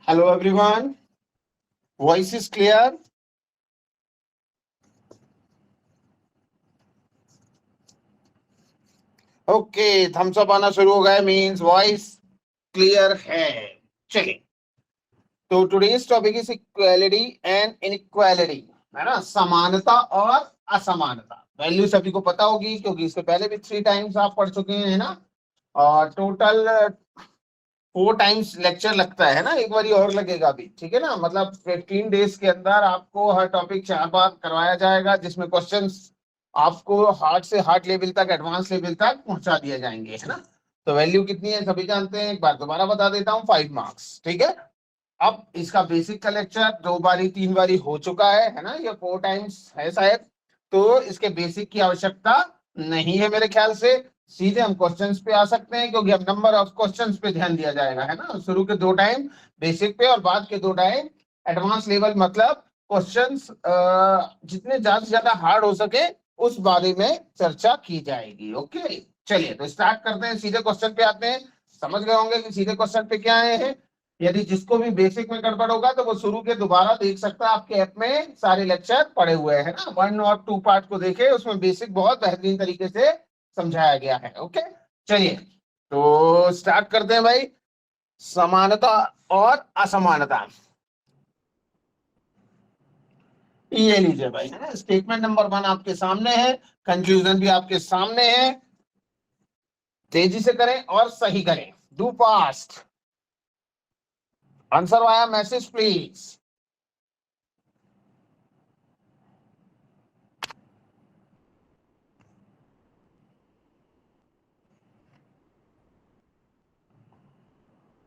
Hello everyone. Voice is clear. Okay, thumbs up आना शुरू हो गया, मींस वॉइस क्लियर है। चलिए, तो today's topic is equality and inequality, है ना, समानता और असमानता। वैल्यू सभी को पता होगी क्योंकि इसके पहले भी 3 टाइम्स आप पढ़ चुके हैं, है ना। और टोटल 4 टाइम्स लेक्चर लगता है ना, एक बारी और लगेगा भी, ठीक है ना। मतलब 15 डेज के अंदर आपको हर टॉपिक 4 बार करवाया जाएगा, जिसमें क्वेश्चंस आपको हार्ड से हार्ड लेवल तक, एडवांस लेवल तक पहुंचा दिए जाएंगे, है ना। तो वैल्यू कितनी है सभी जानते हैं, एक बार दोबारा बता देता हूँ, 5 मार्क्स, ठीक है। अब इसका बेसिक का लेक्चर 2 बारी 3 बारी हो चुका है ना, ये 4 टाइम्स है शायद। तो इसके बेसिक की आवश्यकता नहीं है मेरे ख्याल से। सीधे हम क्वेश्चंस पे आ सकते हैं, क्योंकि अब नंबर ऑफ क्वेश्चंस पे ध्यान दिया जाएगा, है ना। शुरू के 2 टाइम बेसिक पे और बाद के 2 टाइम एडवांस लेवल, मतलब क्वेश्चंस जितने ज्यादा से ज्यादा हार्ड हो सके उस बारे में चर्चा की जाएगी। ओके, चलिए तो स्टार्ट करते हैं, सीधे क्वेश्चन पे आते हैं। समझ गए होंगे कि सीधे क्वेश्चन पे क्या आए हैं। यदि जिसको भी बेसिक में गड़बड़ होगा तो वो शुरू के दोबारा देख सकता है, आपके ऐप में सारे लेक्चर पड़े हुए हैं ना। 1 और 2 पार्ट को देखे, उसमें बेसिक बहुत बेहतरीन तरीके से समझाया गया है। ओके, चलिए तो स्टार्ट करते हैं भाई। समानता और असमानता, ये लीजिए भाई, है ना। स्टेटमेंट नंबर 1 आपके सामने है, कंक्लूजन भी आपके सामने है। तेजी से करें और सही करें, do fast. Answer via message please.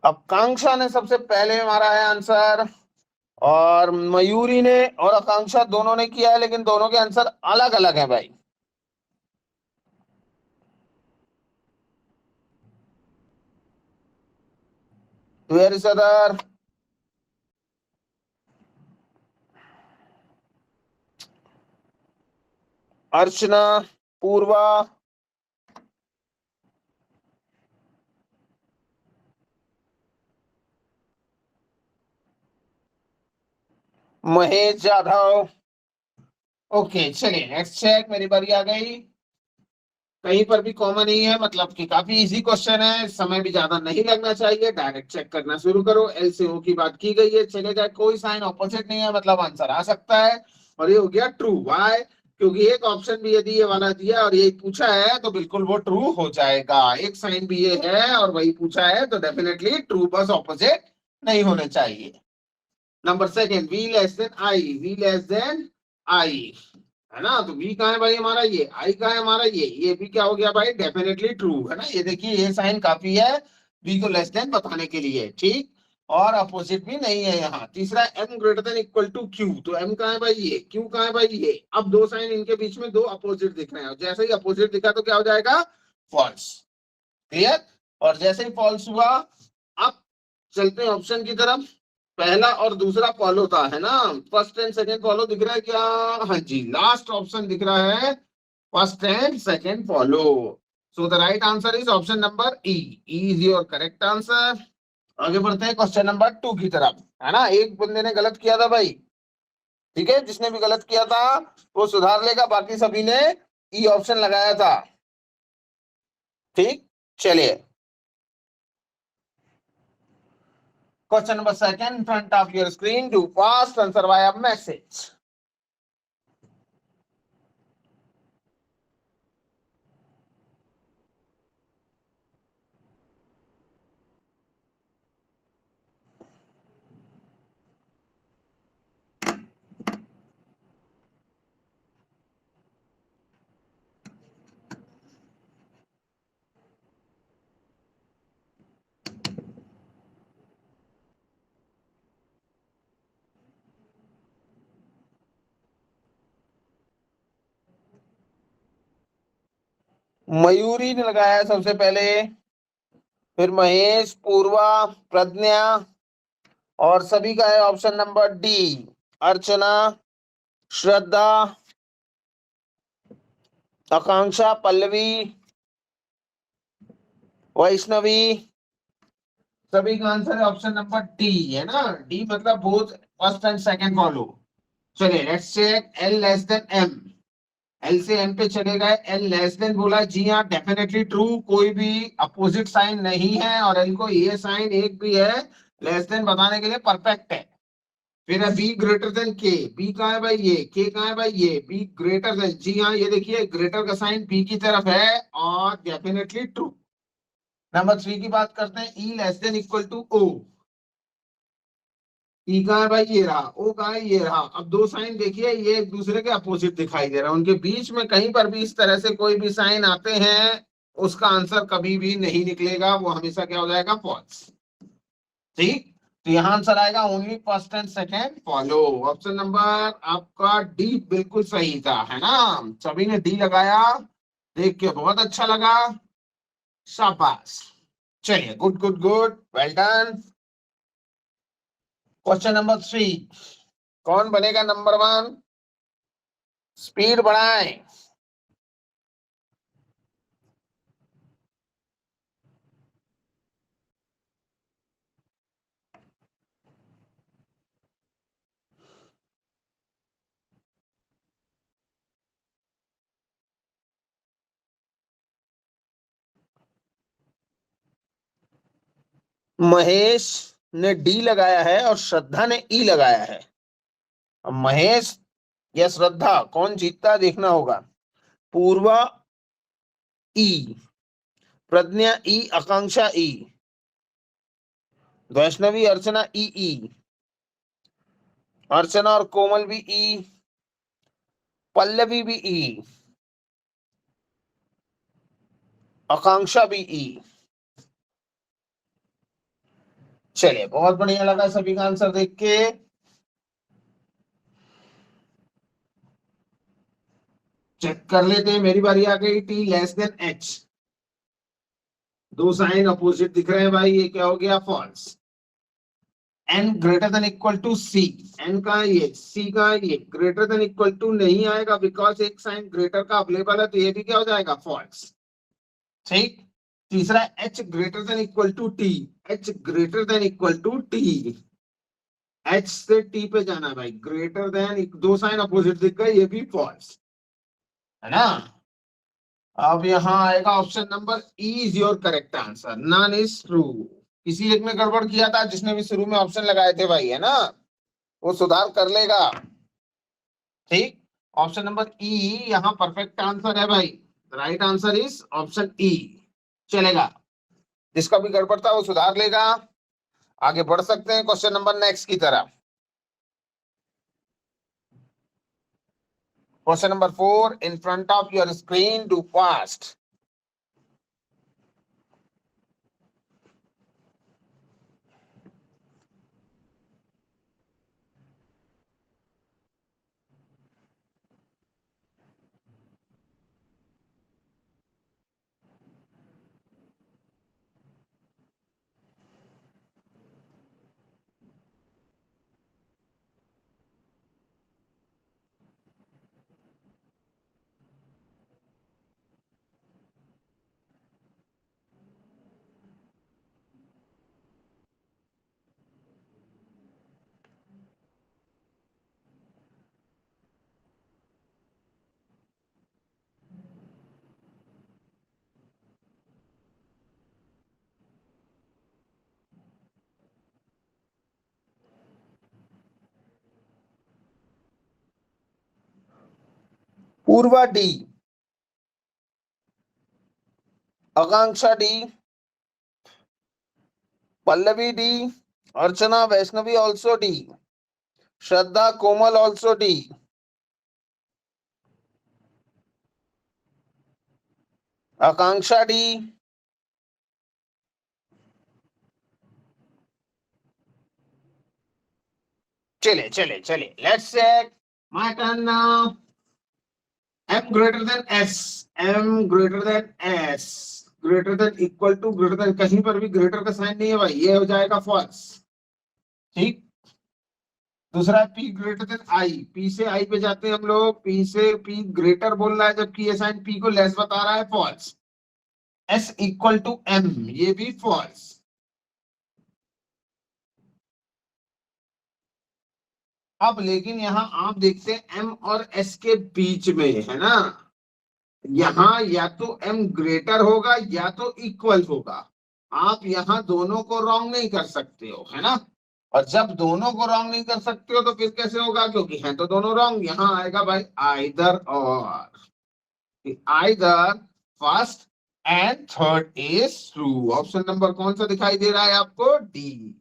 Akanksha ने सबसे पहले मारा है आंसर, और मयूरी ने और आकांक्षा दोनों ने किया है, लेकिन दोनों के आंसर अलग अलग हैं भाई। Where is other? Archana, Purva, Mahesh Jadhav. Okay चलिए नेक्स्ट चेक, मेरी बारी आ गई। कहीं पर भी कॉमन नहीं है, मतलब कि काफी इजी क्वेश्चन है, समय भी ज्यादा नहीं लगना चाहिए। डायरेक्ट चेक करना शुरू करो। एल से ओ की बात की गई है, चलेगा, कोई साइन ऑपोजिट नहीं है, मतलब आंसर आ सकता है। और ये हो गया ट्रू। वाई? क्योंकि एक ऑप्शन भी यदि ये वाला दिया और यही पूछा है तो बिल्कुल वो ट्रू हो जाएगा। एक साइन भी ये है और वही पूछा है तो डेफिनेटली ट्रू, बस ऑपोजिट नहीं होने चाहिए। Number second, V less than I, V less than I, है ना। तो वी कहाँ है भाई हमारा, ये आई कहाँ है हमारा, ये भी क्या हो गया भाई, डेफिनेटली ट्रू, है ना। ये देखिए ये साइन काफी है वी को लेस देन बताने के लिए, ठीक। और अपोजिट भी नहीं है यहाँ। तीसरा, M greater than equal to Q, तो एम कहाँ है भाई, ये क्यू कहाँ है भाई, ये। अब 2 साइन, इनके बीच में 2 अपोजिट दिख रहे हैं, जैसे ही अपोजिट दिखा तो क्या हो जाएगा, फॉल्स। क्लियर? और जैसे ही फॉल्स हुआ, अब चलते हैं ऑप्शन की तरफ। पहला और दूसरा फॉलो था, है ना। फर्स्ट एंड सेकंड फॉलो दिख रहा है क्या? हाँ जी, लास्ट ऑप्शन दिख रहा है, first and second follow. So the right answer is option number E. Is your correct answer. आगे बढ़ते हैं क्वेश्चन नंबर 2 की तरफ, है ना। एक बंदे ने गलत किया था भाई, ठीक है, जिसने भी गलत किया था वो सुधार लेगा, बाकी सभी ने ई ऑप्शन लगाया था, ठीक। चलिए, question number second in front of your screen, do fast answer via message. Mayuri ने लगाया सबसे पहले, फिर महेश, पूर्वा, प्रज्ञा, और सभी का है ऑप्शन नंबर डी, अर्चना, श्रद्धा, आकांक्षा, पल्लवी, वैष्णवी, सभी का आंसर है ऑप्शन नंबर डी, है ना। डी मतलब both first and second follow. चलिए let's check L less than M. L से एम पे चले गए, एल लेस देन बोला, जी हाँ डेफिनेटली ट्रू, कोई भी अपोजिट साइन नहीं है और एल को ये साइन एक भी है लेस देन बताने के लिए परफेक्ट है। फिर है बी ग्रेटर देन के, बी कहाँ है भाई ये, के कहाँ है भाई ये, बी ग्रेटर देन, जी हाँ ये देखिए ग्रेटर का साइन बी की तरफ है और डेफिनेटली ट्रू। नंबर 3 की बात करते हैं, E less than equal to O. E कहाँ है भाई ये रहा, ओ कहाँ है ये रहा। अब दो साइन देखिए ये एक दूसरे के अपोजिट दिखाई दे रहा है, उनके बीच में कहीं पर भी इस तरह से कोई भी साइन आते हैं उसका आंसर कभी भी नहीं निकलेगा, वो हमेशा क्या हो जाएगा, फॉल्स। ठीक, तो यहाँ आंसर आएगा only first and second follow. Option number आपका डी बिल्कुल सही था, है ना। सभी ने डी लगाया, देख के बहुत अच्छा लगा, शाबाश। चलिए good good good, well done. Question number 3, कौन बनेगा नंबर 1, स्पीड बढ़ाएं। महेश ने डी लगाया है और श्रद्धा ने ई लगाया है। अब महेश या श्रद्धा कौन जीतता है देखना होगा। पूर्वा ई, प्रज्ञा ई, आकांक्षा ई, वैष्णवी अर्चना ई ई, अर्चना और कोमल भी ई, पल्लवी भी ई, आकांक्षा भी ई। चलिए बहुत बढ़िया लगा सभी का आंसर देख के। चेक कर लेते हैं, मेरी बारी आ गई। टी लेस देन एच, दो साइन अपोजिट दिख रहे हैं भाई, ये क्या हो गया, false. N greater than equal to C, N का है ये, सी का है ये, ग्रेटर देन इक्वल टू नहीं आएगा बिकॉज एक साइन ग्रेटर का अवेलेबल है, तो ये भी क्या हो जाएगा, फॉल्स। ठीक, तीसरा H greater than equal to T, H greater than equal to T, H से टी पे जाना है भाई, ग्रेटर देन, दो साइन अपोजिट दिख गए, ये भी फॉल्स, है ना। अब यहाँ आएगा option number E is your correct answer, none is true. किसी एक में गड़बड़ किया था जिसने भी शुरू में ऑप्शन लगाए थे भाई, है ना, वो सुधार कर लेगा। ठीक, ऑप्शन नंबर ई यहाँ परफेक्ट आंसर है भाई, right answer is option E. चलेगा, जिसका भी गड़बड़ था वो सुधार लेगा। आगे बढ़ सकते हैं क्वेश्चन नंबर नेक्स्ट की तरफ। Question number 4, in front of your screen, do fast. Purva D, Akanksha D, Pallavi D, Archana Vaishnavi also D, Shraddha Komal also D, Akanksha D. चले चले चले, let's check, my turn now. M greater than S, M greater than S, greater than equal to, greater than, कहीं पर भी greater का sign नहीं है भाई, ये हो जाएगा फॉल्स। ठीक, दूसरा P greater than I, P से आई पे जाते हैं हम लोग, पी से पी ग्रेटर बोल रहा है जबकि ये साइन पी को लेस बता रहा है, false. S equal to M, ये भी फॉल्स। अब लेकिन यहाँ आप देखते हैं एम और एस के बीच में है ना, यहाँ या तो एम ग्रेटर होगा या तो इक्वल होगा। आप यहाँ दोनों को रॉन्ग नहीं कर सकते हो, है ना। और जब दोनों को रॉन्ग नहीं कर सकते हो तो फिर कैसे होगा, क्योंकि हैं तो दोनों रॉन्ग। यहाँ आएगा भाई आइदर और, either first and third is true. Option number कौन सा दिखाई दे रहा है आपको, डी।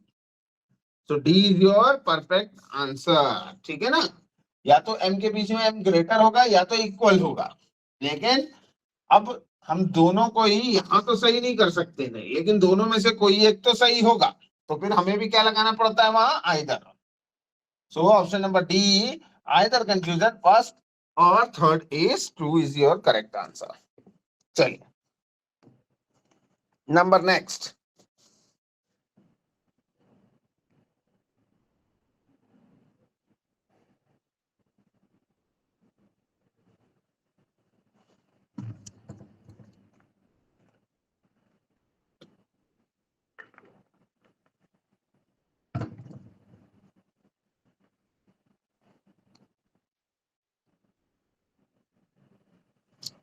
तो D is your perfect answer, ठीक है ना। या तो एम के बीच में एम ग्रेटर होगा या तो इक्वल होगा, लेकिन अब हम दोनों को ही यहाँ तो सही नहीं कर सकते नहीं, लेकिन दोनों में से कोई एक तो सही होगा, तो फिर हमें भी क्या लगाना पड़ता है वहां, either. So option number D, either conclusion first और third is true is your correct answer. चलिए number next.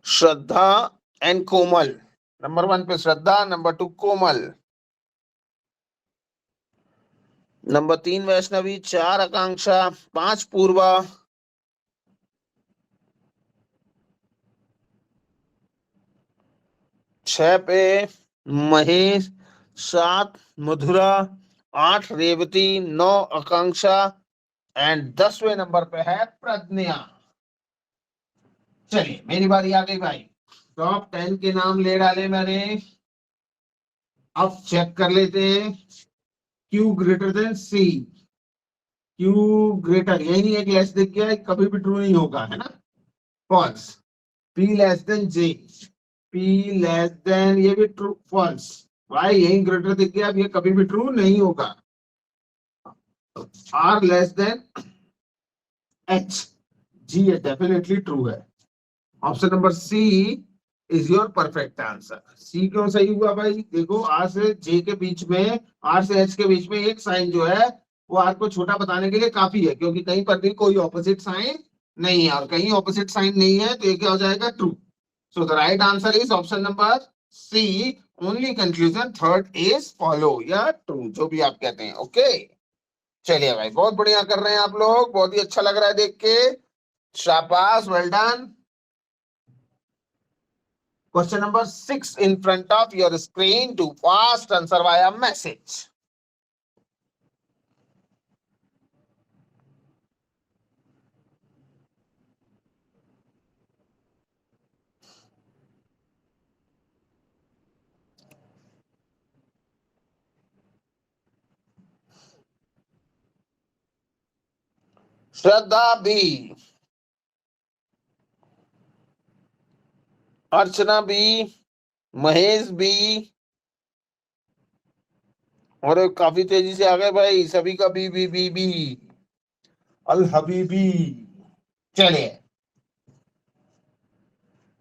Shraddha and Komal, number 1 पे श्रद्धा, नंबर 2 कोमल, नंबर 3 वैष्णवी, 4 आकांक्षा, 5 पूर्वा, 6 पे महेश, 7 मधुरा, 8 रेवती, 9 आकांक्षा एंड 10वें नंबर पे है प्रज्ञा। चलिए मेरी बारी आ गई भाई। टॉप 10 के नाम ले डाले मैंने। अब चेक कर लेते हैं, क्यू ग्रेटर देन सी, क्यू ग्रेटर, यही नहीं एक लेस दिख गया, कभी भी ट्रू नहीं होगा, है ना, फॉल्स। पी लेस देन जे, पी लेस देन, ये भी ट्रू, फॉल्स। भाई यही ग्रेटर दिख गया, अब ये कभी भी ट्रू नहीं होगा। आर लेस देन एच, जी ये डेफिनेटली ट्रू है। Option number C is your perfect answer. C क्यों सही हुआ भाई, देखो आर से जे के बीच में, आर से एच के बीच में एक साइन जो है वो आर को छोटा बताने के लिए काफी है, क्योंकि कहीं पर भी कोई ऑपोजिट साइन नहीं है, और कहीं ऑपोजिट साइन नहीं है तो ये क्या हो जाएगा, true. So the right answer is option number C, only conclusion third is follow या ट्रू, जो भी आप कहते हैं। ओके चलिए भाई, बहुत बढ़िया कर रहे हैं आप लोग, बहुत ही अच्छा लग रहा है देख के, शाबाश, well done. Question number 6 in front of your screen to fast answer via message. Shraddha B, Archana B, Mahesh B, और काफी तेजी से आ गए भाई, सभी का बी बी बी बी, अल हबीबी। चलिए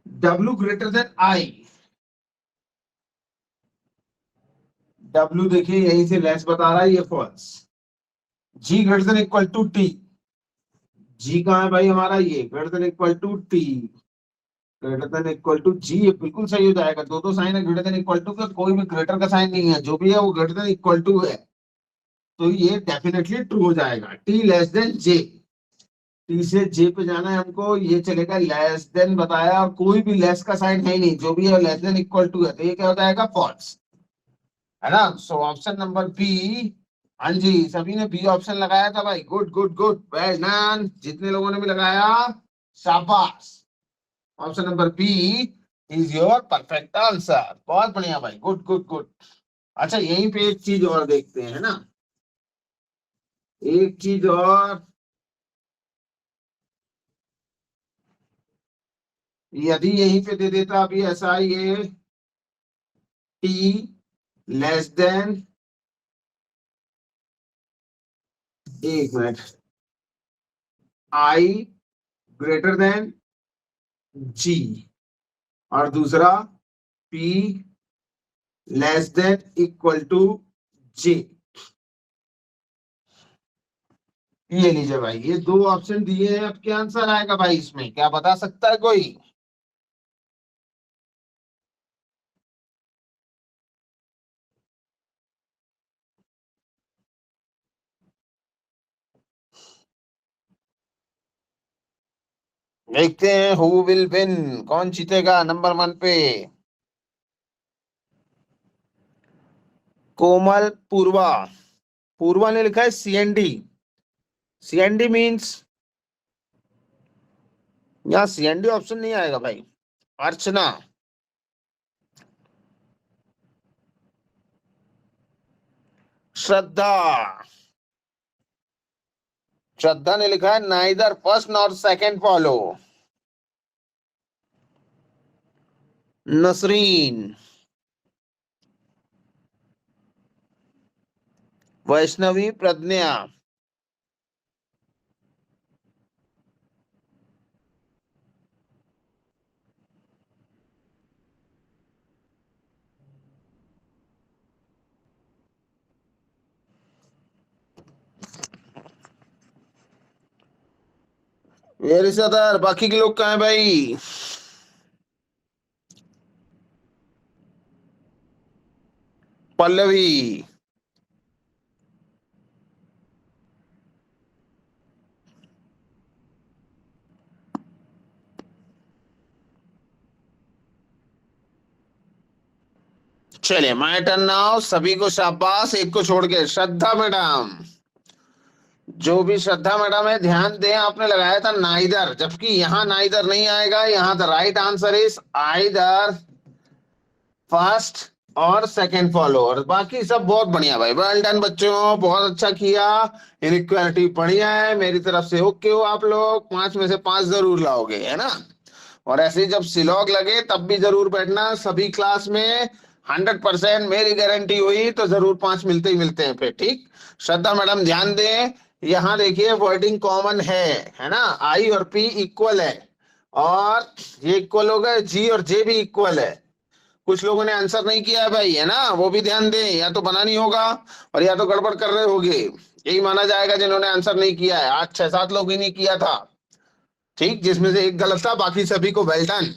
W greater than I, W देखिए यहीं से लेस बता रहा है, ये false. G greater than equal to T, G कहाँ है भाई हमारा, ये greater than equal to T, greater than equal to G, ये बिल्कुल सही हो जाएगा। दो साइन है ग्रेटर देन इक्वल टू का, कोई भी ग्रेटर का साइन नहीं है, जो भी है वो ग्रेटर देन इक्वल टू है, तो ये डेफिनेटली ट्रू हो जाएगा। T less than J, T से जे पे जाना है हमको, ये चलेगा लेस देन बताया, और कोई भी लेस का साइन है ही नहीं, जो भी है लेस देन इक्वल टू है, तो ये क्या हो जाएगा, फॉल्स, है ना। सो ऑप्शन नंबर बी, हाँ जी सभी ने बी ऑप्शन लगाया था भाई, good good good, well done, जितने लोगों ने भी लगाया शाबाश। Option number B is your perfect answer, बहुत बढ़िया भाई, गुड गुड गुड। अच्छा यहीं पे एक चीज और देखते हैं, है ना, एक चीज और, यदि यहीं पे दे देता अभी ऐसा, ये टी लेस देन, एक minute, I greater than G, और दूसरा P less than equal to J, ये लीजिए भाई, ये दो ऑप्शन दिए हैं, अब क्या आंसर आएगा भाई इसमें, क्या बता सकता है कोई? देखते हैं हु विल विन, कौन जीतेगा नंबर 1 पे। कोमल पूर्वा, पूर्वा ने लिखा है सीएनडी। सीएनडी मींस, यहाँ सीएनडी ऑप्शन नहीं आएगा भाई। अर्चना, श्रद्धा, श्रद्धा ने लिखा है neither first nor second follow. Nasreen, Vaishnavi Pragya, ये रिश्तेदार, बाकी के लोग कहाँ हैं भाई? पल्लवी, चलिए माय टर्न नाउ, सभी को शाबाश, एक को छोड़ के। श्रद्धा मैडम, जो भी श्रद्धा मैडम है ध्यान दें, आपने लगाया था नाइदर, जबकि यहाँ नाइदर नहीं आएगा, यहाँ the right answer is either first और सेकंड फॉलोअर। बाकी सब बहुत बढ़िया भाई, वेल डन बच्चों, बहुत अच्छा किया। इनइक्वालिटी बढ़िया है, मेरी तरफ से ओके हो आप लोग, 5 में से 5 जरूर लाओगे, है ना? और ऐसे ही जब सिलॉग लगे तब भी जरूर बैठना सभी क्लास में। 100% मेरी गारंटी हुई तो जरूर 5 मिलते ही मिलते हैं फिर, ठीक? श्रद्धा मैडम ध्यान दें, यहाँ देखिए वर्डिंग कॉमन है ना? आई और पी इक्वल है, और ये इक्वल हो गए, जी और जे भी इक्वल है। कुछ लोगों ने आंसर नहीं किया है भाई, है ना? वो भी ध्यान दें, या तो बना नहीं होगा और या तो गड़बड़ कर रहे होगे, यही माना जाएगा जिन्होंने आंसर नहीं किया है। आज 6-7 लोग ही नहीं किया था, ठीक, जिसमें से एक गलत था, बाकी सभी को वेल डन।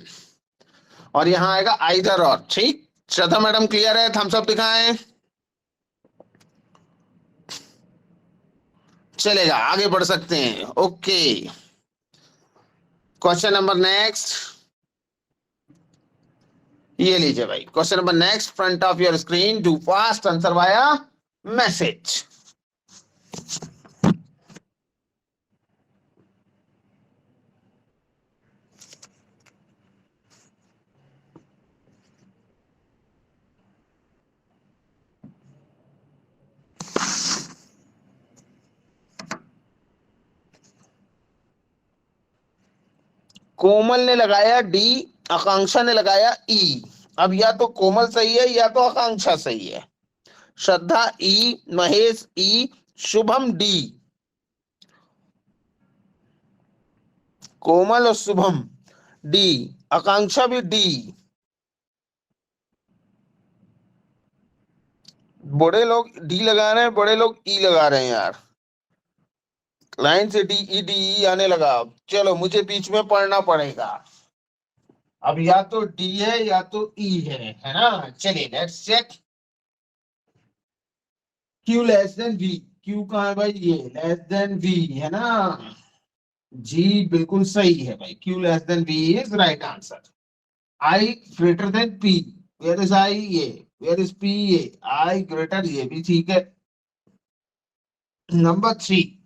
और यहाँ आएगा आइदर और, ठीक। श्रद्धा मैडम क्लियर है? थम्स अप दिखाएं। चलेगा, आगे बढ़ सकते हैं, ओके। क्वेश्चन नंबर नेक्स्ट, ये लीजिए भाई, question number next, front of your screen, do fast answer via message. Komal ने लगाया डी, आकांक्षा ने लगाया ई। अब या तो कोमल सही है या तो आकांक्षा सही है। श्रद्धा ई, महेश ई, शुभम डी। कोमल और शुभम डी, आकांक्षा भी डी। बड़े लोग डी लगा रहे हैं, बड़े लोग ई लगा रहे हैं यार, लाइन से डी ई डी ई आने लगा। चलो मुझे बीच में पढ़ना पड़ेगा। अब या तो डी है या तो ई है ना? चलिए let's check. Q less than V, Q कहाँ है भाई? ये लेस देन वी है ना? जी बिल्कुल सही है भाई, Q less than V is right answer. I greater than P, where is I? ये वेयर इज पी? ये आई ग्रेटर, ये भी ठीक है। नंबर 3,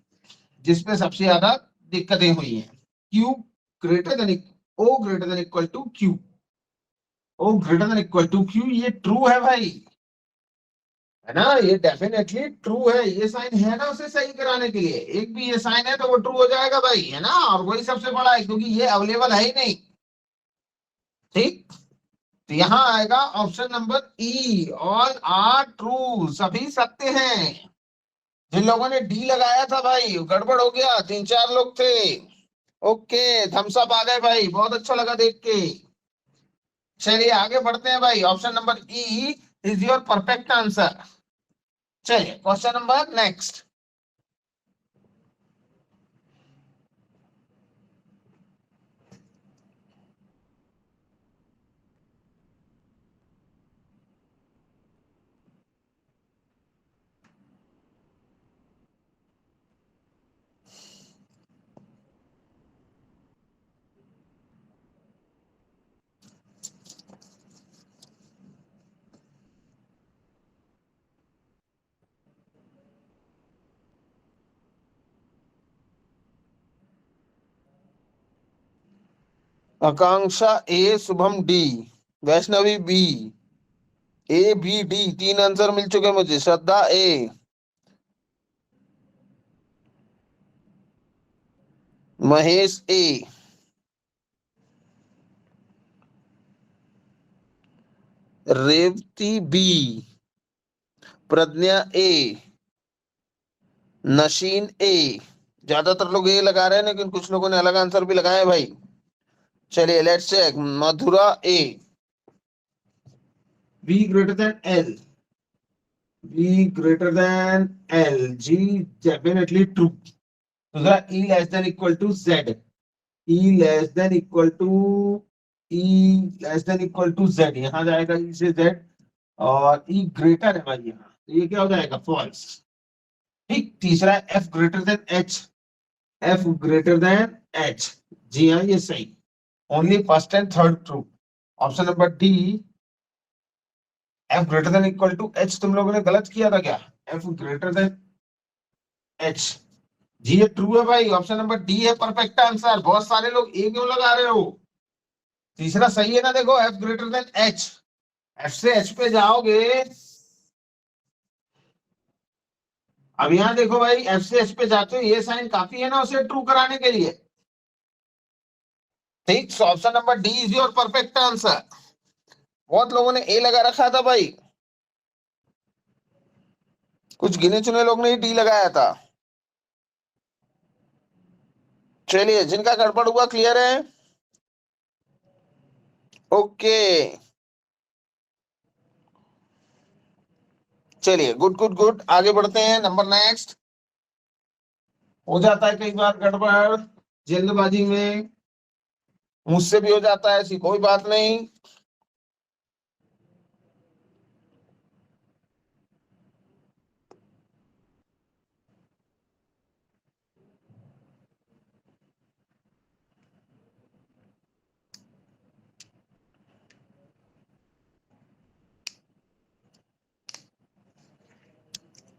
जिसमें सबसे ज्यादा दिक्कतें हुई हैं, Q greater than, O greater than equal to Q, O greater than equal to Q, ये ट्रू है भाई, है ना? ये डेफिनेटली ट्रू है, ये साइन है ना उसे सही कराने के लिए, एक भी ये साइन है तो वो ट्रू हो जाएगा भाई, है ना? और वही सबसे बड़ा है, क्योंकि ये अवेलेबल है ही नहीं, ठीक। तो यहाँ आएगा option number E, all are true, सभी सत्य हैं। जिन लोगों ने डी लगाया था भाई गड़बड़ हो गया, 3-4 लोग थे। ओके, थम्स अप आ गए भाई, बहुत अच्छा लगा देख के। चलिए आगे बढ़ते हैं भाई, option number E is your perfect answer. चलिए question number next, Akanksha A, Shubham D, Vaishnavi B, A B D, 3 answer मिल चुके मुझे। Shraddha A, Mahesh A, Revati B, Pragya A, Nasheen A. ज्यादातर लोग ए लगा रहे हैं, लेकिन कुछ लोगों ने अलग आंसर भी लगाए भाई। चलिए let's check. Madhura A, B greater than L, B greater than L, जी डेफिनेटली ट्रू। दूसरा E less than equal to Z, E less than equal to, E less than equal to Z, यहां जाएगा ई से Z, और ई greater है भाई यहाँ, तो ये क्या हो जाएगा, फॉल्स। ठीक। तीसरा F greater than H, F greater than H, जी हाँ ये सही। Only first and third true. Option number D, F greater than equal to H, तुम लोगों ने गलत किया था क्या? एफ ग्रेटर देन एच, जी ये ट्रू है भाई। ऑप्शन नंबर डी है परफेक्ट आंसर। बहुत सारे लोग ए क्यों लगा रहे हो? तीसरा सही है ना, देखो F greater than H, F से एच पे जाओगे। अब यहां देखो भाई, एफ से एच पे जाते हो, ये साइन काफी है ना उसे ट्रू कराने के लिए। ठीक, सो option number D is your perfect answer. बहुत लोगों ने ए लगा रखा था भाई, कुछ गिने चुने लोग ने ही डी लगाया था। चलिए, जिनका गड़बड़ हुआ क्लियर है? ओके, चलिए गुड गुड गुड, आगे बढ़ते हैं। Number next. हो जाता है कई बार गड़बड़ जल्दबाजी में, मुझसे भी हो जाता है, ऐसी कोई बात नहीं।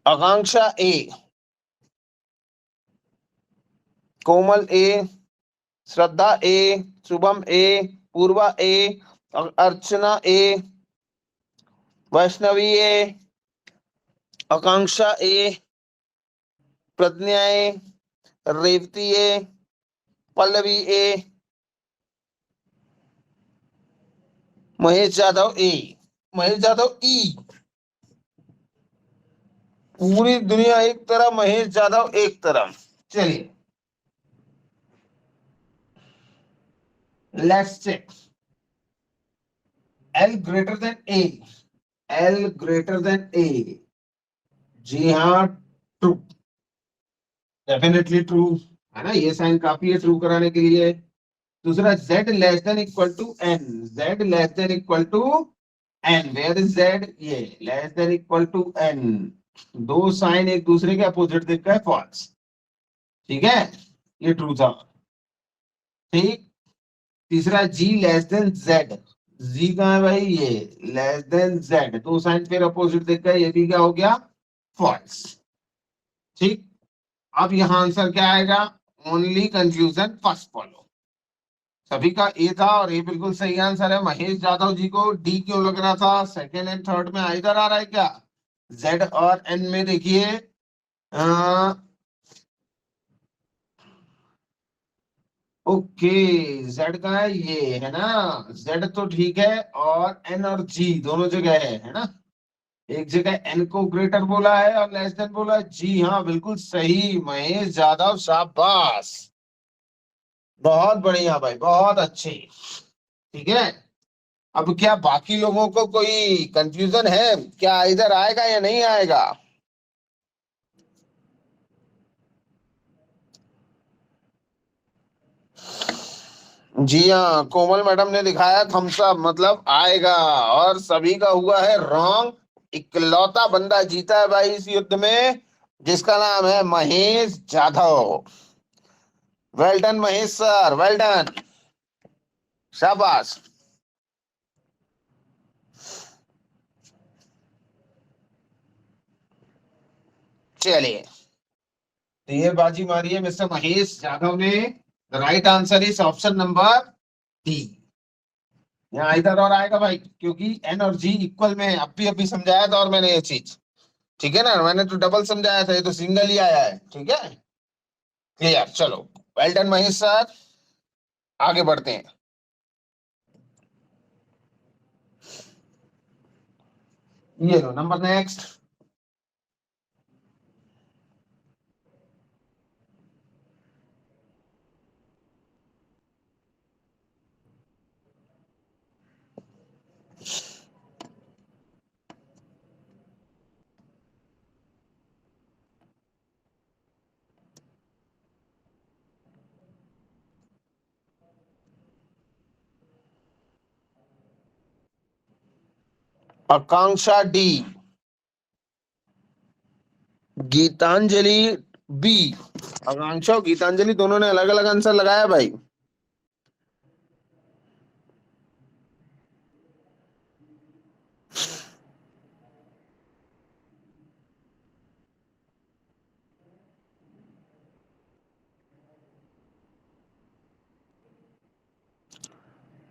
आकांक्षा ए, कोमल ए, श्रद्धा ए, शुभम ए, पूर्वा ए, अर्चना ए, वैष्णवी ए, आकांक्षा ए, प्रज्ञा ए, रेवती ए, पल्लवी ए, महेश यादव ए, महेश यादव ई। पूरी दुनिया एक तरफ, महेश यादव एक तरफ। चलिए let's check. L greater than A, L greater than A, जी हाँ ट्रू, डेफिनेटली ट्रू है ना, ये साइन काफी है ट्रू कराने के लिए। दूसरा z less than equal to n, z less than equal to n, where is z, ये less than equal to n, दो साइन एक दूसरे के अपोजिट दिख रहा है, फॉल्स। ठीक है, ये ट्रू था। ठीक। तीसरा g लेस देन z, जी कहाँ है भाई, ये लेस देन z, दो साइन फिर अपोजिट दिख रहा है, ये भी क्या हो गया, फॉल्स। ठीक। अब यहां आंसर क्या आएगा, ओनली कंफ्यूजन फर्स्ट फॉलो। सभी का ए था और ए बिल्कुल सही आंसर है। महेश यादव जी को डी क्यों लग रहा था? सेकंड एंड थर्ड में आइदर आ रहा है क्या? जेड और एन में देखिए, ओके, जेड का है ये, है ना, जेड तो ठीक है, और एन और जी दोनों जगह है ना। एक जगह एन को ग्रेटर बोला है और लेस देन बोला है, जी हाँ बिल्कुल सही महेश यादव, शाबाश, बहुत बढ़िया भाई, बहुत अच्छे। ठीक है। अब क्या बाकी लोगों को कोई कंफ्यूजन है क्या, इधर आएगा या नहीं आएगा? जी हाँ, कोमल मैडम ने दिखाया थम्स अप, मतलब आएगा, और सभी का हुआ है रॉन्ग। इकलौता बंदा जीता है भाई इस युद्ध में, जिसका नाम है Mahesh Jadhav. Well done Mahesh sir, well done, शाबाश। चलिए, तो ये बाजी मारी है मिस्टर महेश यादव ने। Right answer is option number D. यहाँ इधर और आएगा भाई, क्योंकि एन और जी इक्वल में है। अभी समझाया था और मैंने ये चीज, ठीक है ना, मैंने तो डबल समझाया था, ये तो सिंगल ही आया है, ठीक है। क्लियर, चलो, वेल डन महेश सर, आगे बढ़ते हैं। ये लो number next. Akanksha D, Geetanjali B. Akanksha और गीतांजलि दोनों ने अलग अलग आंसर लगाया भाई।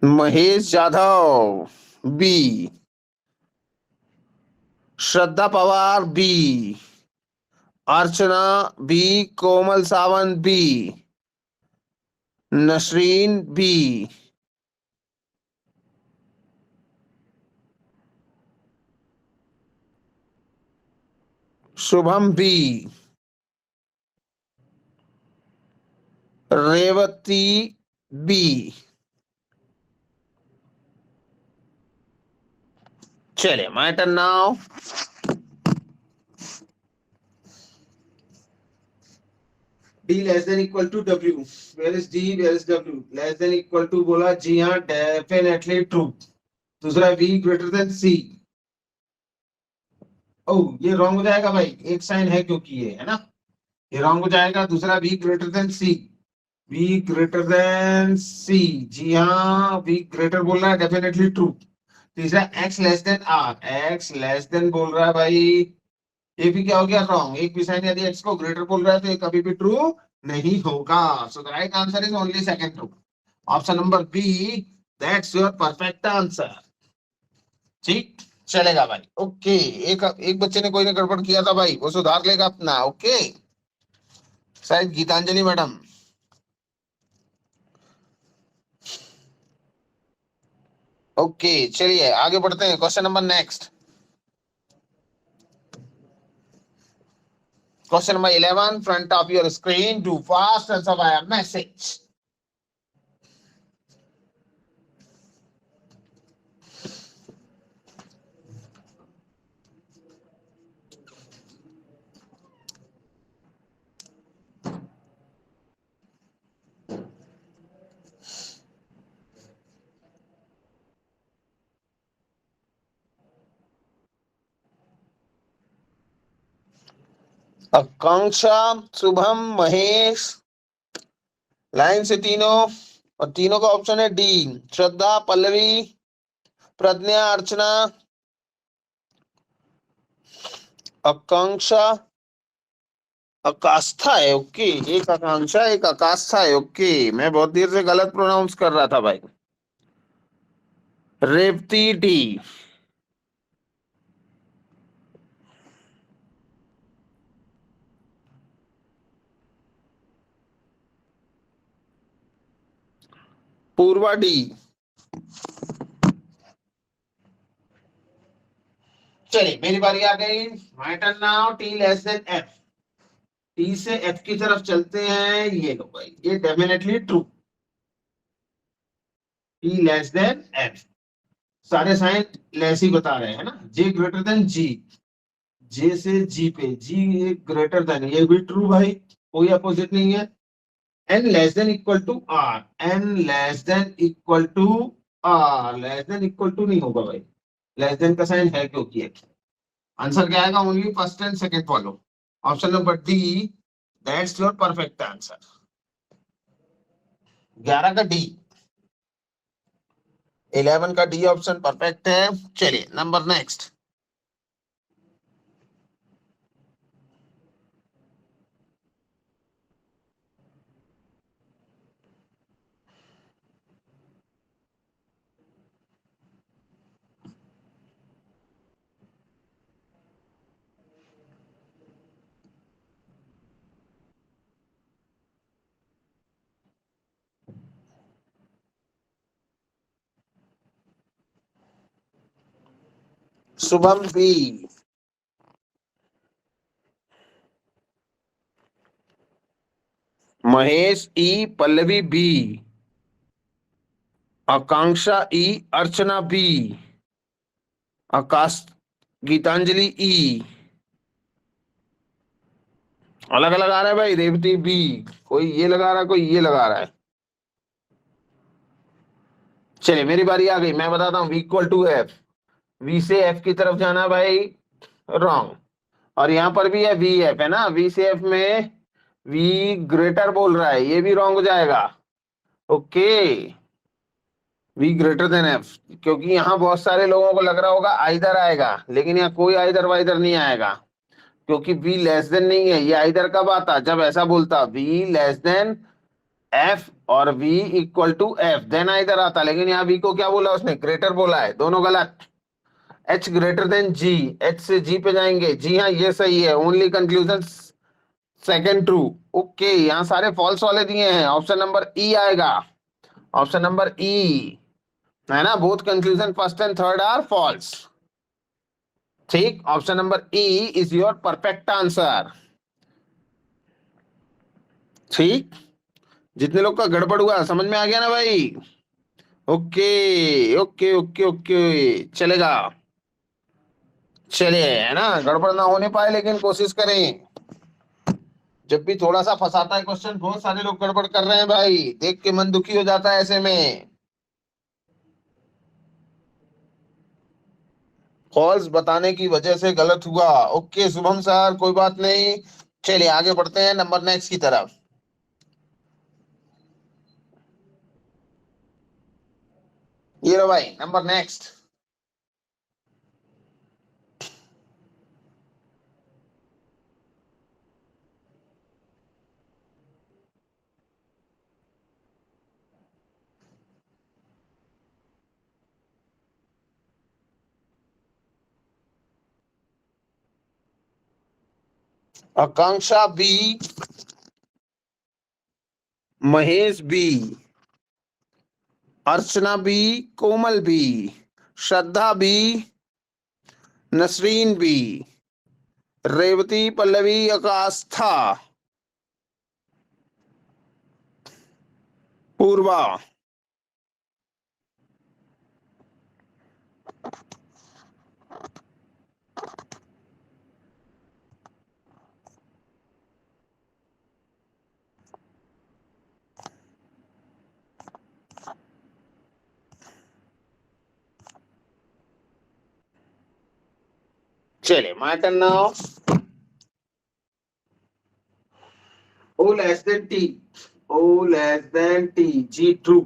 Mahesh Jadhav B, Shraddha Pawar B, Archana B, Komal Sawant B, Nasreen B, Shubham B, Revati B. चलिए my turn now. D less than equal to W, where is D, where is W, less than equal to बोला जी हाँ, डेफिनेटली ट्रू। दूसरा बी ग्रेटर देन सी। ओ ये wrong हो जाएगा भाई, एक साइन है क्योंकि ये है ना, ये रॉन्ग हो जाएगा। दूसरा B greater than C, B greater than C, जी हाँ, बी ग्रेटर बोल रहा है, डेफिनेटली ट्रू। तीसरा X less than R, X less than बोल रहा है भाई, ये भी क्या हो गया, रॉन्ग। एक भी साइन यदि एक्स को ग्रेटर बोल रहा है तो ये कभी भी ट्रू नहीं होगा। So the right answer is only second true, option number B, that's your perfect answer. ठीक, चलेगा भाई, ओके। एक एक बच्चे ने कोई ने गड़बड़ किया था भाई, वो सुधार लेगा अपना, ओके, शायद गीतांजलि मैडम। ओके चलिए आगे बढ़ते हैं, question number next. Question number 11 front of your screen, do fast answer by message. Akanksha, Shubham, Mahesh, line से तीनों, और तीनों का ऑप्शन है डी, श्रद्धा, पल्लवी, प्रज्ञा, अर्चना, आकांक्षा, आकाष्ठा है, ओके। एक आकांक्षा एक आकाष्ठा है, ओके। मैं बहुत देर से गलत प्रोनाउंस कर रहा था भाई। रेवती डी, पूर्वा डी। चलिए मेरी बारी आ गई, my turn now. T less than F, T से एफ की तरफ चलते हैं, ये लो भाई, ये definitely true. T less than F, सारे साइन लेस ही बता रहे हैं ना। जे ग्रेटर देन जी, जे से जी पे, जी ग्रेटर देन, ये भी ट्रू भाई, कोई अपोजिट नहीं है। N less than equal to R, N less than equal to R, less than equal to नहीं होगा भाई, लेस देन का साइन है क्योंकि आंसर क्या आएगा, only first and second follow, option number D, that's your perfect answer. 11 का D, 11 का डी ऑप्शन परफेक्ट है। चलिए number next. Shubham B, Mahesh E, Pallavi B, Akanksha E, Archana B, Akash, Geetanjali E. अलग अलग आ रहा है भाई। रेवती बी, कोई ये लगा रहा है, कोई ये लगा रहा है। चलिए मेरी बारी आ गई, मैं बताता हूँ। V equal to F, V से एफ की तरफ जाना भाई, रॉन्ग। और यहाँ पर भी है वी एफ, है ना, वी से एफ में वी ग्रेटर बोल रहा है, ये भी रॉन्ग हो जाएगा। Okay, V greater than F, क्योंकि यहाँ बहुत सारे लोगों को लग रहा होगा आइदर आएगा, लेकिन यहाँ कोई आइदर वाइदर नहीं आएगा, क्योंकि वी लेस देन नहीं है। ये आइदर कब आता, जब ऐसा बोलता वी लेस देन एफ और V equal to F, then either आता। लेकिन यहाँ वी को क्या बोला उसने, ग्रेटर बोला है, दोनों गलत। एच ग्रेटर देन जी, एच से जी पे जाएंगे, जी हाँ ये सही है, only conclusion second true. Okay, यहाँ सारे फॉल्स वाले दिए हैं, ऑप्शन नंबर ई आएगा, ऑप्शन नंबर ई, है ना। Both conclusion first and third are false. ठीक, option number E is your perfect answer. ठीक, जितने लोग का गड़बड़ हुआ समझ में आ गया ना भाई। ओके ओके ओके ओके, चलेगा। चलिए, है ना, गड़बड़ ना होने पाए, लेकिन कोशिश करें। जब भी थोड़ा सा फंसाता है क्वेश्चन, बहुत सारे लोग गड़बड़ कर रहे हैं भाई, देख के मन दुखी हो जाता है ऐसे में। फॉल्स बताने की वजह से गलत हुआ। ओके शुभम सर, कोई बात नहीं। चलिए आगे बढ़ते हैं नंबर नेक्स्ट की तरफ। ये लो भाई number next. Akanksha B, Mahesh B, Archana B, Komal B, Shraddha B, Nasreen B, Revati, Pallavi, Akastha, Purva. चलिए my turn now. O less than T, O less than T, जी ट्रू।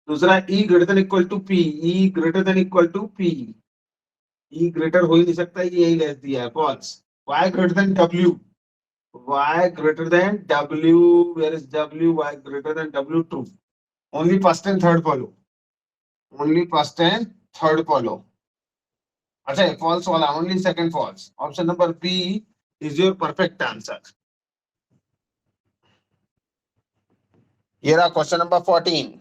दूसरा E greater than equal to P, E greater than equal to P, E greater हो ही नहीं सकता, ये यही less दिया है, false. Y greater than W, Y greater than W, where is W, Y greater than W, true. Only first and third follow, only first and third follow. अच्छा, false वाला only second false, option number B is your perfect answer. ये रहा question number 14।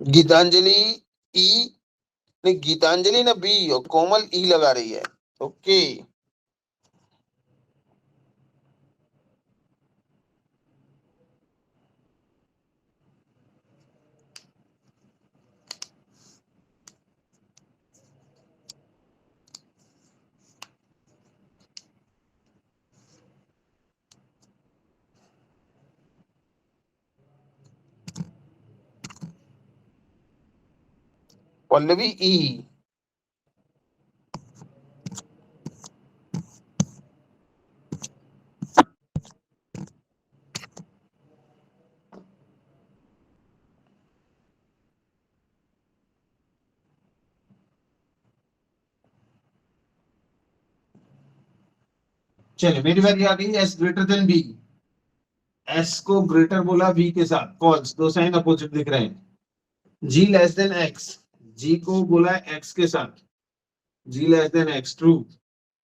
Geetanjali ई, नहीं गीतांजलि ना B, और कोमल ई लगा रही है। ओके, पल्लवी ई, चलिए मेरी बारी आ गई, S greater than B. S को ग्रेटर बोला बी के साथ, फॉल्स, दो साइन अपोजिट दिख रहे हैं। G less than X, G को बोला एक्स के साथ, G less than X, true.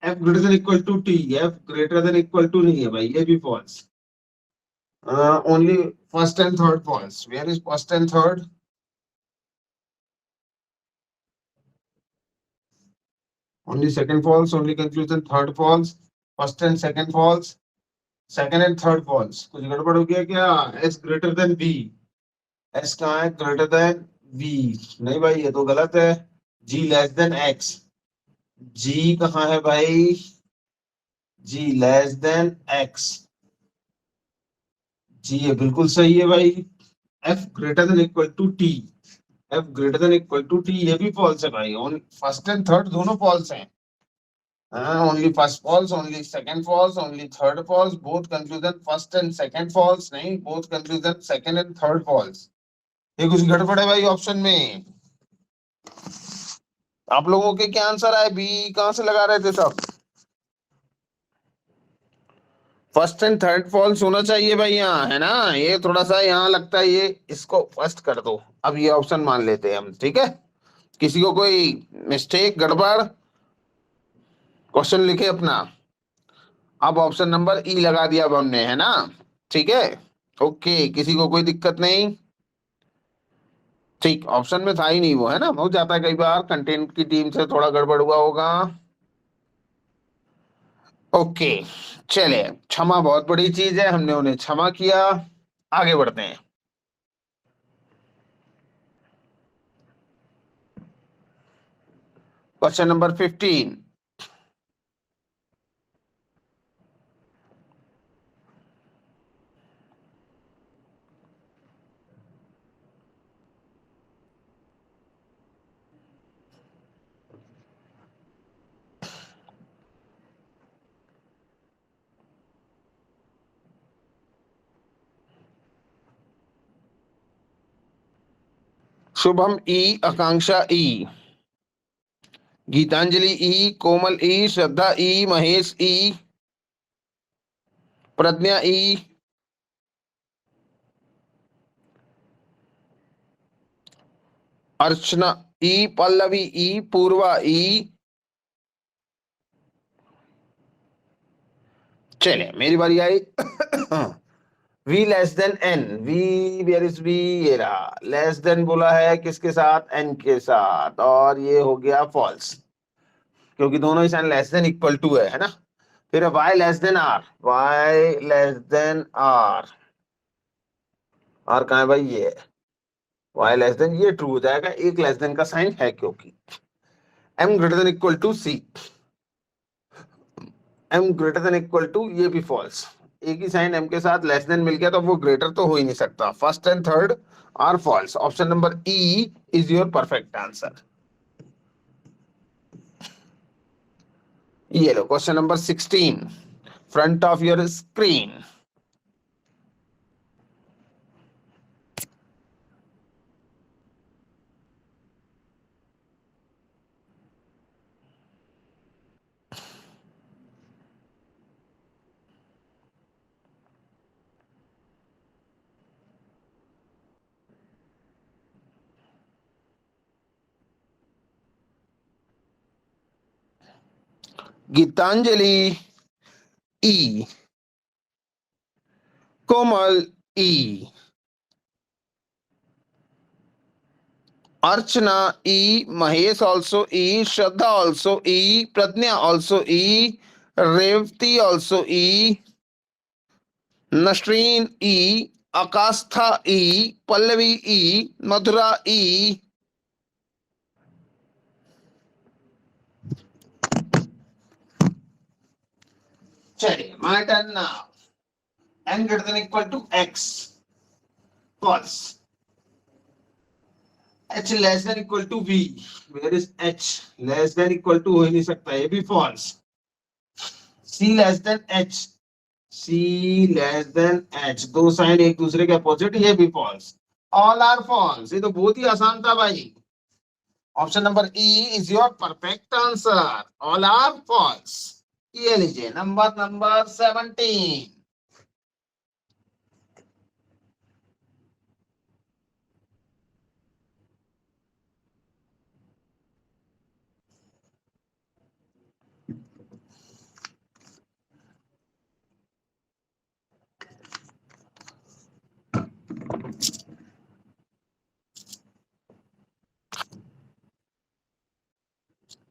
F greater than equal to T, F greater than equal to नहीं है भाई, ये भी false. Only first and third false. Where is first and third? Only second false, only conclusion third false, first and second false, second and third false। कुछ गड़बड़ हो गया क्या? S greater than B, S कहाँ है? greater than B, नहीं भाई ये तो गलत है। G less than X, G कहाँ है भाई? G less than X, G ये बिल्कुल सही है भाई। F greater than equal to T, F greater than equal to T ये भी false है भाई। फर्स्ट एंड थर्ड दोनों false हैं। Only first false, only second false, only third false, both conclusion first and second false, नहीं, both conclusion second and third false। ये कुछ गड़बड़ है भाई ऑप्शन में। आप लोगों के क्या आंसर आए? बी कहां से लगा रहे थे सब? फर्स्ट एंड थर्ड फॉल्स होना चाहिए भाई यहाँ, है ना? ये थोड़ा सा यहाँ लगता है, ये इसको फर्स्ट कर दो। अब ये ऑप्शन मान लेते हैं हम, ठीक है? किसी को कोई मिस्टेक, गड़बड़, क्वेश्चन लिखे अपना। अब ऑप्शन नंबर ई लगा दिया अब हमने, है ना? ठीक है, ओके, किसी को कोई दिक्कत नहीं? ठीक, ऑप्शन में था ही नहीं वो, है ना? हो जाता है कई बार, कंटेंट की टीम से थोड़ा गड़बड़ हुआ होगा। ओके, चले, क्षमा बहुत बड़ी चीज है, हमने उन्हें क्षमा किया। आगे बढ़ते हैं। Question number 15। Shubham E, Akanksha E, Geetanjali E, Komal E, Shraddha E, Mahesh E, Pragya E, Archana E, Pallavi E, Purva E. चले मेरी बारी आई। V less than N, V where is V, ये रहा। लेस देन बोला है किसके साथ? N के साथ, और ये हो गया फॉल्स, क्योंकि दोनों ही sign less than equal to है ना? फिर Y less than R, Y less than R, R कहाँ है भाई? ये Y लेस देन, ये ट्रू हो जाएगा, एक लेस देन का साइन है क्योंकि। M greater than equal to C, M greater than equal to, ये भी फॉल्स। एक ही साइन M के साथ लेस देन मिल गया तो वो ग्रेटर तो हो ही नहीं सकता। First and third are false. Option number E is your perfect answer. ये लो question number 16 front of your screen. Geetanjali E, Komal E, Archana E, Mahesh also E, Shraddha also E, Pragya also E, Revati also E, Nasreen E, Akastha E, Pallavi E, Madhura E। चलिए my turn now। N greater than equal to X, false। H less than equal to V, where is H? less than equal to हो ही नहीं सकता, ये भी false। C less than H, C less than H, दो sign एक दूसरे के अपोजिट, ये भी false। All are false, ये तो बहुत ही आसान था भाई। Option number E is your perfect answer, all are false। ये लीजिए number 17।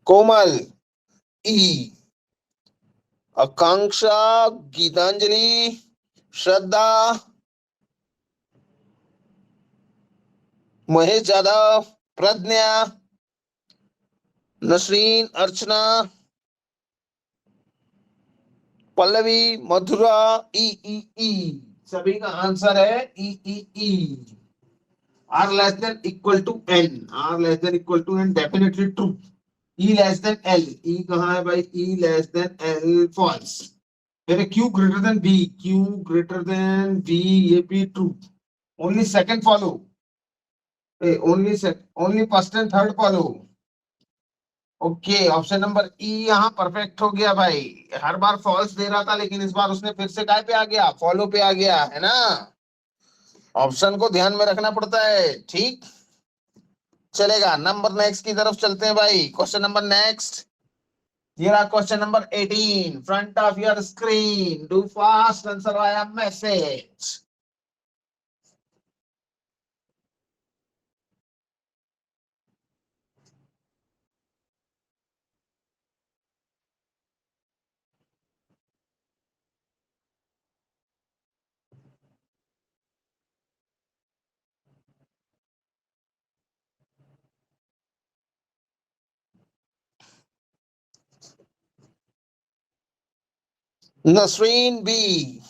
Komal E, Akanksha, Geetanjali, Shraddha, Mahesh Yadav, Pragya, Nasreen, Archana, Pallavi, Madhura, E E E. सभी का आंसर है E E E. R less than equal to N, R less than equal to N definitely true. E less than L, E कहाँ है भाई, E less than L false. फिर Q greater than B, Q greater than B, ये भी true. Only second follow, only first and third follow. Okay, option number ई यहाँ perfect हो गया भाई। हर बार फॉल्स दे रहा था, लेकिन इस बार उसने फिर से काय पे आ गया, फॉलो पे आ गया है ना। ऑप्शन को ध्यान में रखना पड़ता है, ठीक। चलेगा, नंबर नेक्स्ट की तरफ चलते हैं भाई। क्वेश्चन नंबर नेक्स्ट, ये रहा question number 18 front of your screen. Do fast answer via message. Nasreen B,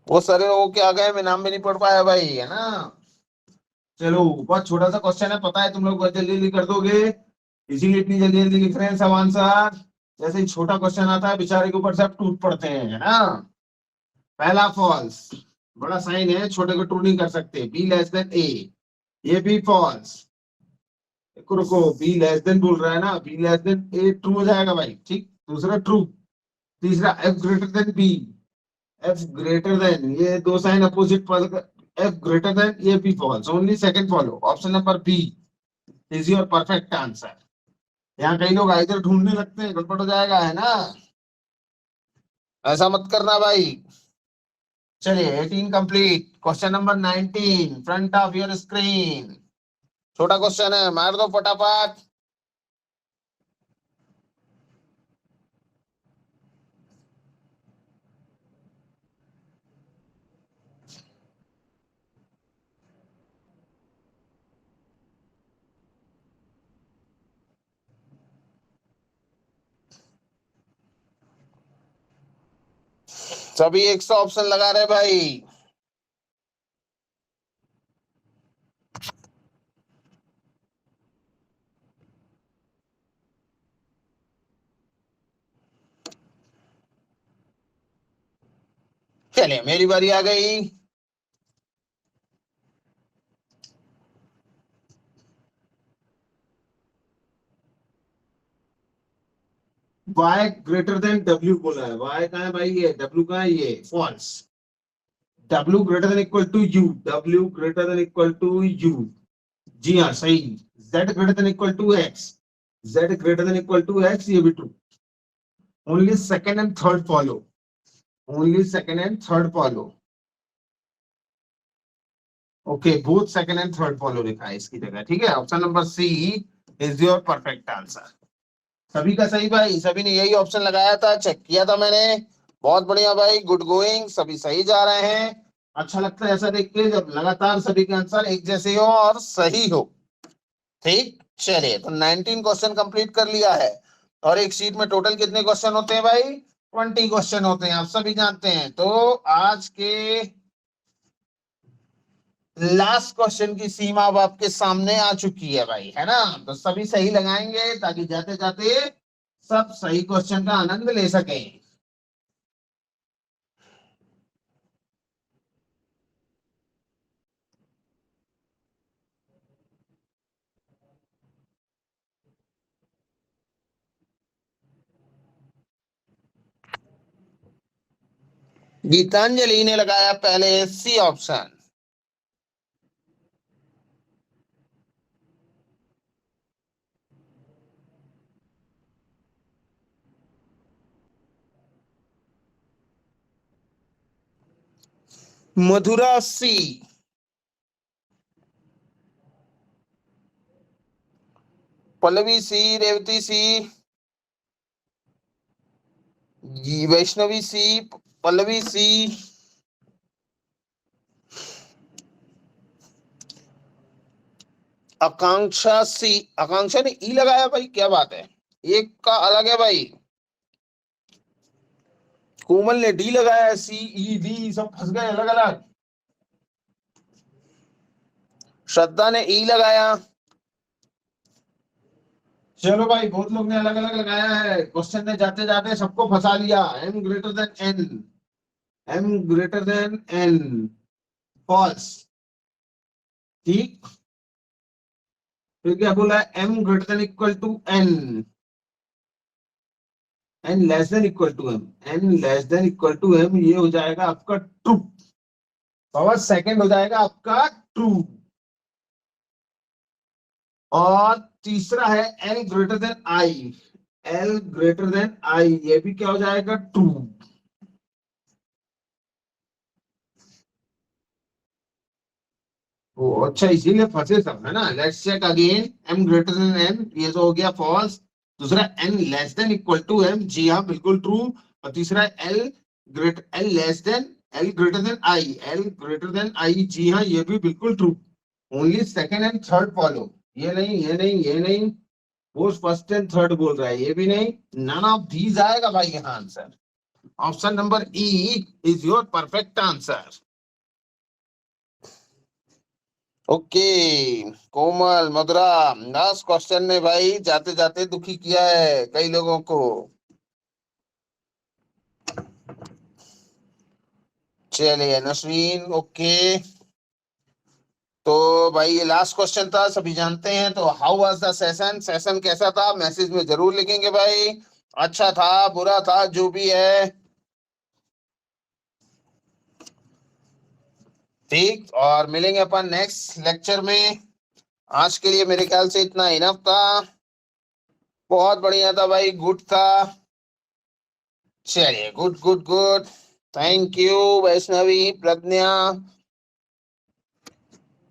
वो सारे लोगों के आ गए, मैं नाम भी नहीं पढ़ पाया भाई, है ना। चलो, बहुत छोटा सा क्वेश्चन है, पता है तुम लोग बहुत जल्दी जल्दी कर दोगे, इसीलिए इतनी जल्दी जल्दी लिख रहे हैं सब आंसर। जैसे ही छोटा क्वेश्चन आता है, बेचारे के ऊपर सब टूट पड़ते हैं, है ना। पहला फॉल्स, बड़ा साइन है, छोटे को ट्रू नहीं कर सकते। बी लेस देन ए, ये भी फॉल्स। रुको, बी लेस देन बोल रहा है ना, B less than A true हो जाएगा भाई, ठीक। दूसरा ट्रू। तीसरा F greater than B, F greater than, ये दो sign opposite, F greater than, ये भी false. Only second follow, option number B is your perfect answer. यहाँ कई लोग इधर ढूंढने लगते हैं, गड़बड़ हो जाएगा, है ना। ऐसा मत करना भाई। चलिए, 18 complete. Question number 19 front of your screen. छोटा क्वेश्चन है, मार दो फटाफट। सभी 100 ऑप्शन लगा रहे भाई। चलिए, मेरी बारी आ गई। y ग्रेटर देन w बोला है, y कहाँ है भाई, ये w कहाँ है, ये false. w greater than equal to u, w greater than equal to u, जी हाँ सही। z greater than equal to x, z greater than equal to x, ये भी true. Only second and third follow, only second and third follow. Okay, both second and third follow लिखा है इसकी जगह, ठीक है। Option number C is your perfect answer. सभी का सही भाई, सभी ने यही ऑप्शन लगाया था, चेक किया था मैंने। बहुत बढ़िया भाई, गुड गोइंग, सभी सही जा रहे हैं। अच्छा लगता है ऐसा देख के, जब लगातार सभी के आंसर एक जैसे हो और सही हो, ठीक। चलिए, तो 19 क्वेश्चन कंप्लीट कर लिया है। और एक शीट में टोटल कितने क्वेश्चन होते हैं भाई, 20 क्वेश्चन होते हैं, आप सभी जानते हैं। तो आज के लास्ट क्वेश्चन की सीमा अब आपके सामने आ चुकी है भाई, है ना। तो सभी सही लगाएंगे, ताकि जाते जाते सब सही क्वेश्चन का आनंद ले सकें। गीतांजलि ने लगाया पहले सी ऑप्शन। मधुरा सी, पल्लवी सी, रेवती सी, वैष्णवी सी, पल्लवी सी, आकांक्षा सी। आकांक्षा ने ई लगाया भाई, क्या बात है, एक का अलग है भाई। कोमल ने डी लगाया, सी ई डी सब फंस गए अलग अलग। श्रद्धा ने ई लगाया। चलो भाई, बहुत लोग ने अलग अलग लगाया है। क्वेश्चन ने जाते जाते सबको फंसा लिया। M greater than N, M greater than N, false. ठीक, फिर क्या बोला, M greater than equal to N, N less than equal to M, N less than equal to M, ये हो जाएगा आपका ट्रू। पावर सेकंड हो जाएगा आपका ट्रू। और तीसरा है L greater than I, L greater than I, ये भी क्या हो जाएगा, ट्रू। ओ अच्छा, इसीलिए फंसे सब है ना। Let's check again, M greater than N, ये तो हो गया फॉल्स। दूसरा N less than equal to M, जी हाँ बिल्कुल ट्रू। और तीसरा L greater, L less than, L greater than I, L greater than I, जी हाँ ये भी बिल्कुल true. Only second and third follow, ये नहीं ये नहीं ये नहीं। वो फर्स्ट एंड थर्ड बोल रहा है, ये भी नहीं। नन ऑफ दीज आएगा भाई यहाँ answer. Option number E is your perfect answer. Okay, Komal, Mathura, last question ने भाई जाते जाते दुखी किया है कई लोगों को। चलिए नसरीन, ओके। तो भाई ये लास्ट क्वेश्चन था, सभी जानते हैं। तो how was the session, session कैसा था, मैसेज में जरूर लिखेंगे भाई। अच्छा था, बुरा था, जो भी है। ठीक, और मिलेंगे अपन नेक्स्ट लेक्चर में। आज के लिए मेरे ख्याल से इतना इनफ था। बहुत बढ़िया था भाई, गुड था। चलिए, good good good. Thank you Vaishnavi, Pragya,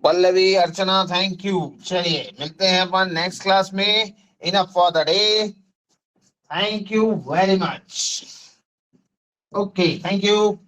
Pallavi, Archana, thank you. चलिए मिलते हैं अपन नेक्स्ट क्लास में। Enough for the day. Thank you very much. Okay, thank you.